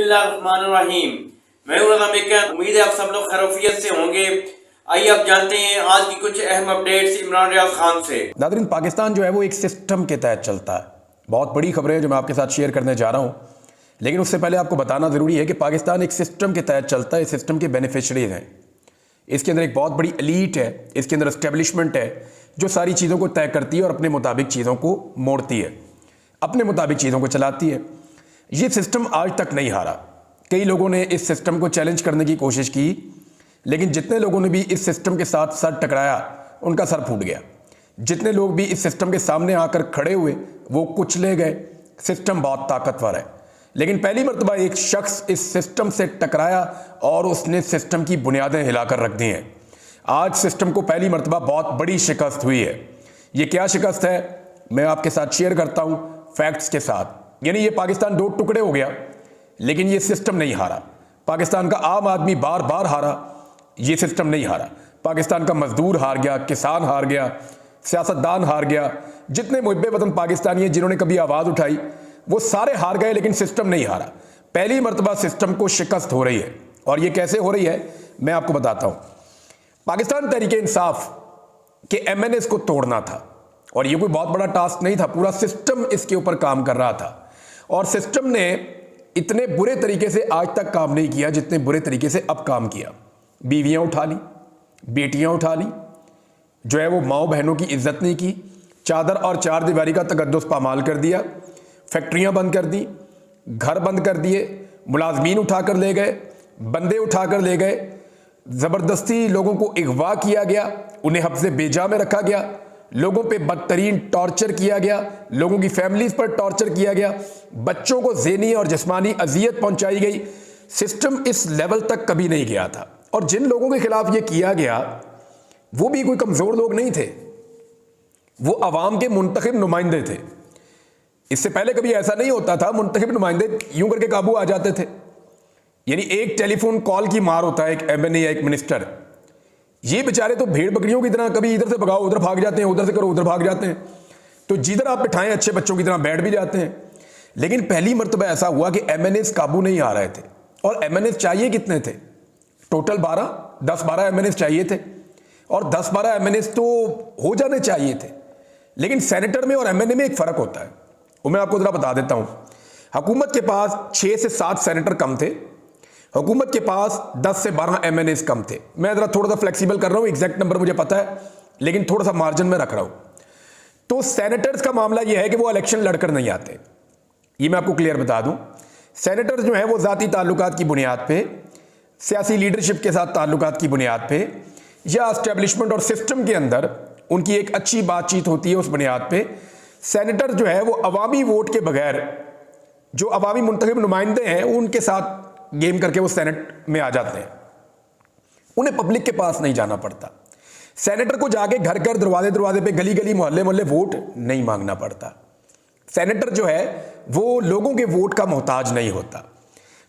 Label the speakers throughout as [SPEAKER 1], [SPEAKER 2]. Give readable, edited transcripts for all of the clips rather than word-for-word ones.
[SPEAKER 1] बिस्मिल्लाहिर्रहमानिर्रहीम। मैं हूं रज़ा मेकर। उम्मीद है आप सब लोग खैरियत से होंगे। आइए आप जानते हैं आज की कुछ अहम अपडेट्स इमरान रियाज खान से।
[SPEAKER 2] नादरीन, पाकिस्तान जो है वो एक सिस्टम के तहत चलता है। बहुत बड़ी खबरें जो मैं आपके साथ शेयर करने जा रहा हूँ, लेकिन उससे पहले आपको बताना ज़रूरी है कि पाकिस्तान एक सिस्टम के तहत चलता है। इस सिस्टम के बेनिफिशरीज हैं। इसके अंदर एक बहुत बड़ी एलीट है, इसके अंदर एस्टेब्लिशमेंट है जो सारी चीज़ों को तय करती है और अपने मुताबिक चीज़ों को मोड़ती है, अपने मुताबिक चीज़ों को चलाती है। ये सिस्टम आज तक नहीं हारा। कई लोगों ने इस सिस्टम को चैलेंज करने की कोशिश की, लेकिन जितने लोगों ने भी इस सिस्टम के साथ सर टकराया उनका सर फूट गया। जितने लोग भी इस सिस्टम के सामने आकर खड़े हुए वो कुचले गए। सिस्टम बहुत ताकतवर है, लेकिन पहली मर्तबा एक शख्स इस सिस्टम से टकराया और उसने सिस्टम की बुनियादें हिलाकर रख दी हैं। आज सिस्टम को पहली मर्तबा बहुत बड़ी शिकस्त हुई है। ये क्या शिकस्त है मैं आपके साथ शेयर करता हूं फैक्ट्स के साथ। यानी ये पाकिस्तान दो टुकड़े हो गया, लेकिन ये सिस्टम नहीं हारा। पाकिस्तान का आम आदमी बार बार हारा, ये सिस्टम नहीं हारा। पाकिस्तान का मजदूर हार गया, किसान हार गया, सियासतदान हार गया। जितने मुहिब्बे वतन पाकिस्तानी हैं जिन्होंने कभी आवाज़ उठाई वो सारे हार गए, लेकिन सिस्टम नहीं हारा। पहली मर्तबा सिस्टम को शिकस्त हो रही है। और ये कैसे हो रही है मैं आपको बताता हूं। पाकिस्तान तहरीक इंसाफ के MNAs को तोड़ना था, और ये कोई बहुत बड़ा टास्क नहीं था। पूरा सिस्टम इसके ऊपर काम कर रहा था, और सिस्टम ने इतने बुरे तरीके से आज तक काम नहीं किया जितने बुरे तरीके से अब काम किया। बीवियां उठा ली, बेटियां उठा ली, जो है वो माओ बहनों की इज्जत नहीं की, चादर और चार दीवारी का तकद्दुस पामाल कर दिया, फैक्ट्रियां बंद कर दी, घर बंद कर दिए, मुलाजमीन उठाकर ले गए, बंदे उठाकर ले गए, ज़बरदस्ती लोगों को अगवा किया गया, उन्हें हब्से बेजा में रखा गया, लोगों पे बदतरीन टॉर्चर किया गया, लोगों की फैमिलीज पर टॉर्चर किया गया, बच्चों को ज़हनी और जिस्मानी अजियत पहुंचाई गई। सिस्टम इस लेवल तक कभी नहीं गया था। और जिन लोगों के खिलाफ ये किया गया वो भी कोई कमज़ोर लोग नहीं थे, वो अवाम के मुंतखब नुमाइंदे थे। इससे पहले कभी ऐसा नहीं होता था, मुंतखब नुमाइंदे यूं करके काबू आ जाते थे। यानी एक टेलीफोन कॉल की मार होता है एक MNA या एक मिनिस्टर। ये बेचारे तो भेड़ बकरियों की तरह कभी इधर से भगाओ उधर भाग जाते हैं, उधर से करो उधर भाग जाते हैं। तो जिधर आप बिठाएं अच्छे बच्चों की तरह बैठ भी जाते हैं। लेकिन पहली मर्तबा ऐसा हुआ कि MNAs काबू नहीं आ रहे थे। और MNAs चाहिए कितने थे? टोटल 10-12 MNAs चाहिए थे, और 10-12 MNAs तो हो जाने चाहिए थे। लेकिन सेनेटर में और MNA में एक फ़र्क होता है, वो मैं आपको ज़रा बता देता हूँ। हुकूमत के पास 6 से 7 सेनेटर कम थे, हुकूमत के पास 10 से 12 MNAs कम थे। मैं ज़रा थोड़ा सा फ्लेक्सिबल कर रहा हूँ, एग्जैक्ट नंबर मुझे पता है, लेकिन थोड़ा सा मार्जिन में रख रहा हूँ। तो सेनेटर्स का मामला यह है कि वो इलेक्शन लड़कर नहीं आते। ये मैं आपको क्लियर बता दूँ। सेनेटर्स जो है वो ज़ाती ताल्लुकात की बुनियाद पे, सियासी लीडरशिप के साथ ताल्लुकात की बुनियाद पे, या एस्टेब्लिशमेंट और सिस्टम के अंदर उनकी एक अच्छी बातचीत होती है, उस बुनियाद पे सेनेटर जो है वो अवामी वोट के बगैर, जो अवामी मुंतखब नुमाइंदे हैं उनके साथ गेम करके वो सेनेट में आ जाते हैं। उन्हें पब्लिक के पास नहीं जाना पड़ता। सेनेटर को जाके घर घर दरवाजे दरवाजे पे गली गली मोहल्ले मोहल्ले वोट नहीं मांगना पड़ता। सेनेटर जो है वो लोगों के वोट का मोहताज नहीं होता।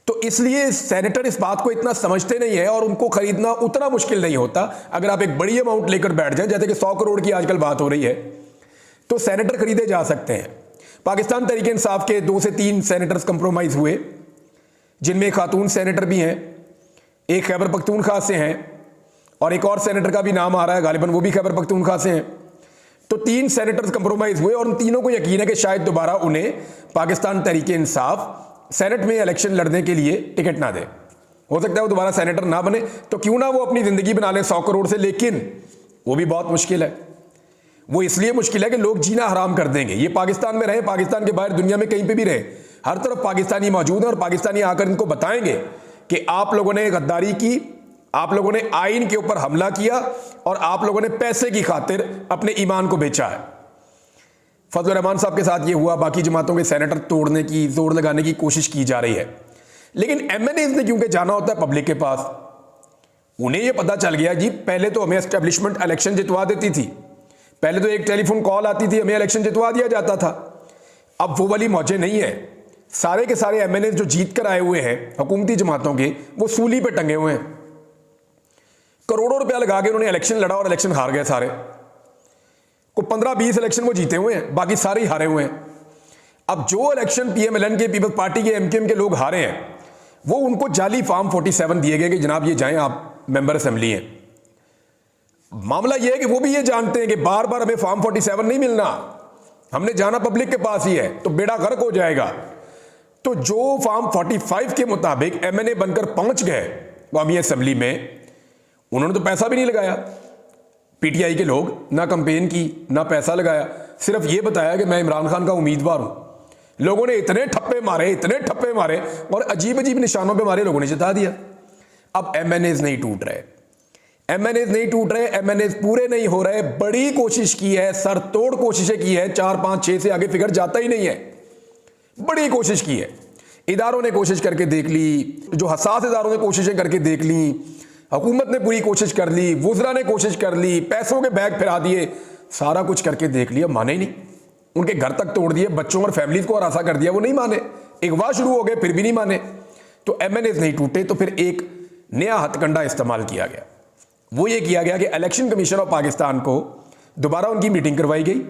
[SPEAKER 2] तो इसलिए सेनेटर इस बात को इतना समझते नहीं है, और उनको खरीदना उतना मुश्किल नहीं होता। अगर आप एक बड़ी अमाउंट लेकर बैठ जाएं, जैसे कि 100 करोड़ की आजकल बात हो रही है, तो सेनेटर खरीदे जा सकते हैं। पाकिस्तान तहरीक इंसाफ के 2 से 3 सेनेटर्स कंप्रोमाइज हुए, जिनमें खातून सेनेटर भी हैं, एक खैबर पख्तूनख्वा से हैं, और एक और सेनेटर का भी नाम आ रहा है, गालिबन वो भी खैबर पख्तूनख्वा से हैं। तो 3 सेनेटर्स कंप्रोमाइज हुए, और उन तीनों को यकीन है कि शायद दोबारा उन्हें पाकिस्तान तहरीक इंसाफ सेनेट में इलेक्शन लड़ने के लिए टिकट ना दे। हो सकता है वो दोबारा सेनेटर ना बने, तो क्यों ना वो अपनी जिंदगी बना लें 100 करोड़ से, लेकिन वो भी बहुत मुश्किल है। वो इसलिए मुश्किल है कि लोग जीना हराम कर देंगे। ये पाकिस्तान में रहे, पाकिस्तान के बाहर दुनिया में कहीं पे भी रहे, हर तरफ पाकिस्तानी मौजूद हैं, और पाकिस्तानी आकर इनको बताएंगे कि आप लोगों ने गद्दारी की, आप लोगों ने आइन के ऊपर हमला किया, और आप लोगों ने पैसे की खातिर अपने ईमान को बेचा है। फजल रहमान साहब के साथ ये हुआ। बाकी जमातों के सेनेटर तोड़ने की, जोर लगाने की कोशिश की जा रही है। लेकिन MNAs ने क्योंकि जाना होता है पब्लिक के पास, उन्हें ये पता चल गया जी पहले तो हमें एस्टेब्लिशमेंट इलेक्शन जितवा देती थी, पहले तो एक टेलीफोन कॉल आती थी, हमें इलेक्शन जितवा दिया जाता था। अब वो वाली मौजें नहीं है। सारे के सारे MNAs जो जीत कर आए हुए हैं हुकूमती जमातों के, वो सूली पे टंगे हुए हैं। करोड़ों रुपया लगा के उन्होंने इलेक्शन लड़ा और इलेक्शन हार गए सारे। को 15-20 इलेक्शन वो जीते हुए हैं, बाकी सारे ही हारे हुए हैं। अब जो इलेक्शन PMLN के, पीपल्स पार्टी के, MKM के लोग हारे हैं, वो उनको जाली फॉर्म 47 दिए गए कि जनाब ये जाएं, आप मेंबर असेंबली हैं। मामला ये है कि वो भी ये जानते हैं कि बार बार हमें फॉर्म 47 नहीं मिलना, हमने जाना पब्लिक के पास ही है, तो बेड़ा गर्क हो जाएगा। तो जो फॉर्म 45 के मुताबिक एमएनए बनकर पहुंच गए कौमी असेंबली में, उन्होंने तो पैसा भी नहीं लगाया। पीटीआई के लोग ना कंपेन की ना पैसा लगाया, सिर्फ ये बताया कि मैं इमरान खान का उम्मीदवार हूं। लोगों ने इतने ठप्पे मारे और अजीब अजीब निशानों पे मारे, लोगों ने जिता दिया। अब एमएनएज नहीं टूट रहे, एमएनएज पूरे नहीं हो रहे। बड़ी कोशिश की है, सरतोड़ कोशिशें की है, 4, 5, 6 से आगे फिगर जाता ही नहीं है। बड़ी कोशिश की है, इदारों ने कोशिश करके देख ली, जो हसास इदारों ने कोशिशें करके देख ली, हुकूमत ने पूरी कोशिश कर ली, वुज़रा ने कोशिश कर ली, पैसों के बैग फिरा दिए, सारा कुछ करके देख लिया, माने ही नहीं। उनके घर तक तोड़ दिए, बच्चों और फैमिलीज को हरासा कर दिया, वो नहीं माने। अगवा शुरू हो गए, फिर भी नहीं माने। तो एमएनएज नहीं टूटे। तो फिर एक नया हथकंडा इस्तेमाल किया गया। वो ये किया गया कि इलेक्शन कमीशन ऑफ पाकिस्तान को दोबारा उनकी मीटिंग करवाई गई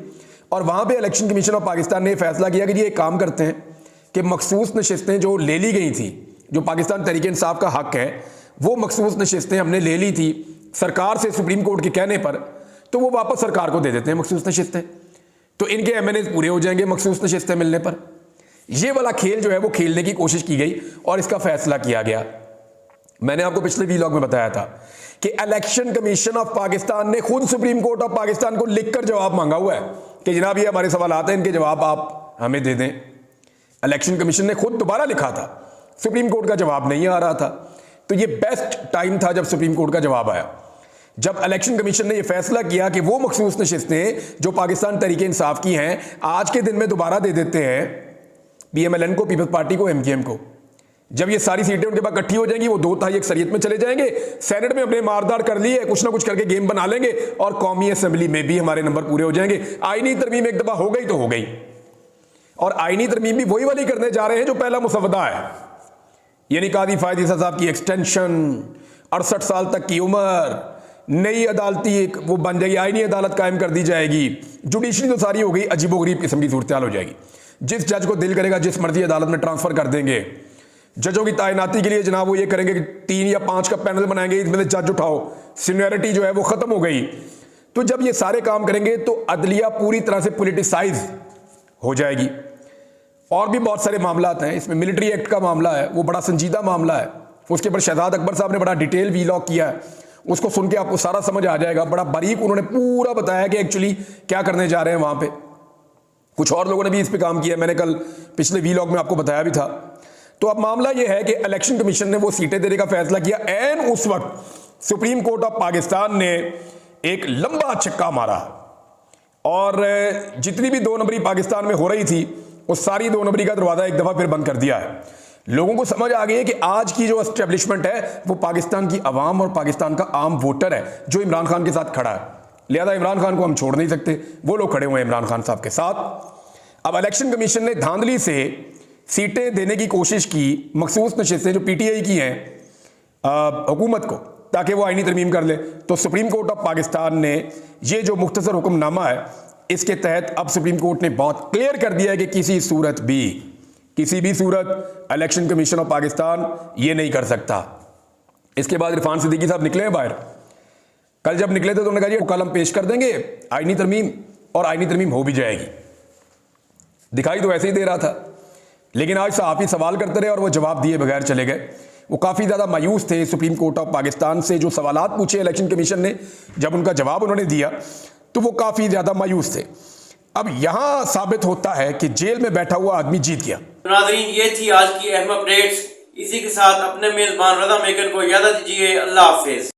[SPEAKER 2] और वहां पे इलेक्शन कमीशन ऑफ पाकिस्तान ने फैसला किया कि ये एक काम करते हैं कि मखसूस नशिस्तें जो ले ली गई थी, जो पाकिस्तान तहरीक इंसाफ का हक है, वो मखसूस नशिस्तें हमने ले ली थी सरकार से सुप्रीम कोर्ट के कहने पर, तो वो वापस सरकार को दे देते हैं मखसूस नशिस्तें। तो इनके एमएनएज पूरे हो जाएंगे मखसूस नशिस्तें मिलने पर। ये वाला खेल जो है वो खेलने की कोशिश की गई और इसका फैसला किया गया। मैंने आपको पिछले वीलॉग में बताया था कि इलेक्शन कमीशन ऑफ पाकिस्तान ने खुद सुप्रीम कोर्ट ऑफ पाकिस्तान को लिखकर जवाब मांगा हुआ है कि जनाब ये हमारे सवाल आते हैं, इनके जवाब आप हमें दे दें। इलेक्शन कमीशन ने खुद दोबारा लिखा था, सुप्रीम कोर्ट का जवाब नहीं आ रहा था। तो ये बेस्ट टाइम था जब सुप्रीम कोर्ट का जवाब आया, जब इलेक्शन कमीशन ने यह फैसला किया कि वो मखसूस नशिस्तें जो पाकिस्तान तहरीक इंसाफ की हैं आज के दिन में दोबारा दे देते हैं पीएमएलएन को, पीपल्स पार्टी को, एमकेएम को। जब ये सारी सीटें उनके पास इकट्ठी हो जाएंगी, वो 2/3 अक्सरियत में चले जाएंगे, सेनेट में अपने मारदार कर लिए, कुछ ना कुछ करके गेम बना लेंगे और कौमी असेंबली में भी हमारे नंबर पूरे हो जाएंगे। आईनी तरमीम एक दफा हो गई तो हो गई, और आईनी तरमीम भी वही वाली करने जा रहे हैं जो पहला मुसवदा है, यानी कादी फायद ईसा साहब की एक्सटेंशन, 68 साल तक की उम्र, नई अदालती एक वो बन जाएगी, आईनी अदालत कायम कर दी जाएगी, जुडिशरी तो सारी हो गई, अजीबोगरीब किस्म की सूरत हाल हो जाएगी। जिस जज को दिल करेगा जिस मर्जी अदालत में ट्रांसफर कर देंगे। जजों की तैनाती के लिए जनाब वो ये करेंगे कि 3 या 5 का पैनल बनाएंगे, इसमें जज उठाओ, सीनियरिटी जो है वो खत्म हो गई। तो जब ये सारे काम करेंगे तो अदलिया पूरी तरह से पॉलिटिसाइज हो जाएगी। और भी बहुत सारे मामला हैं, इसमें मिलिट्री एक्ट का मामला है, वो बड़ा संजीदा मामला है, उसके ऊपर शहजाद अकबर साहब ने बड़ा डिटेल वीलॉग किया है, उसको सुन के आपको सारा समझ आ जाएगा। बड़ा बारीक उन्होंने पूरा बताया कि एक्चुअली क्या करने जा रहे हैं वहां पे। कुछ और लोगों ने भी इस पे काम किया, मैंने कल पिछले वीलॉग में आपको बताया भी था। तो अब मामला यह है कि इलेक्शन कमीशन ने वो सीटें देने का फैसला किया। एन उस वक्त सुप्रीम कोर्ट ऑफ पाकिस्तान ने एक लंबा छक्का मारा और जितनी भी 2 नंबरी पाकिस्तान में हो रही थी वो सारी 2 नंबरी का दरवाजा एक दफा फिर बंद कर दिया है। लोगों को समझ आ गई है कि आज की जो एस्टेब्लिशमेंट है वो पाकिस्तान की आवाम और पाकिस्तान का आम वोटर है जो इमरान खान के साथ खड़ा है। लिहाजा इमरान खान को हम छोड़ नहीं सकते, वो लोग खड़े हुए हैं इमरान खान साहब के साथ। अब इलेक्शन कमीशन ने धांधली से सीटें देने की कोशिश की, मखसूस नशिस्तें जो पीटीआई की हैं हुकूमत को, ताकि वो आईनी तरमीम कर ले। तो सुप्रीम कोर्ट ऑफ पाकिस्तान ने ये जो मुख्तसर हुक्मनामा है, इसके तहत अब सुप्रीम कोर्ट ने बहुत क्लियर कर दिया है कि किसी भी सूरत इलेक्शन कमीशन ऑफ पाकिस्तान ये नहीं कर सकता। इसके बाद इरफान सिद्दीकी साहब निकले हैं बाहर। कल जब निकले थे तो उन्होंने कहा जी कल हम पेश कर देंगे आईनी तरमीम, और आईनी तरमीम हो भी जाएगी। दिखाई तो ऐसे ही दे रहा था, लेकिन आज सहाफ़ी सवाल करते रहे और वो जवाब दिए बगैर चले गए। वो काफ़ी ज़्यादा मायूस थे सुप्रीम कोर्ट ऑफ पाकिस्तान से। जो सवालात पूछे इलेक्शन कमीशन ने, जब उनका जवाब उन्होंने दिया तो वो काफ़ी ज़्यादा मायूस थे। अब यहाँ साबित होता है कि जेल में बैठा हुआ आदमी जीत गया।
[SPEAKER 1] नाज़रीन, ये थी आज की अहम अपडेट्स। इसी के साथ अपने मेज़बान रज़ा मेकन को इजाज़त दीजिए। अल्लाह हाफिज़।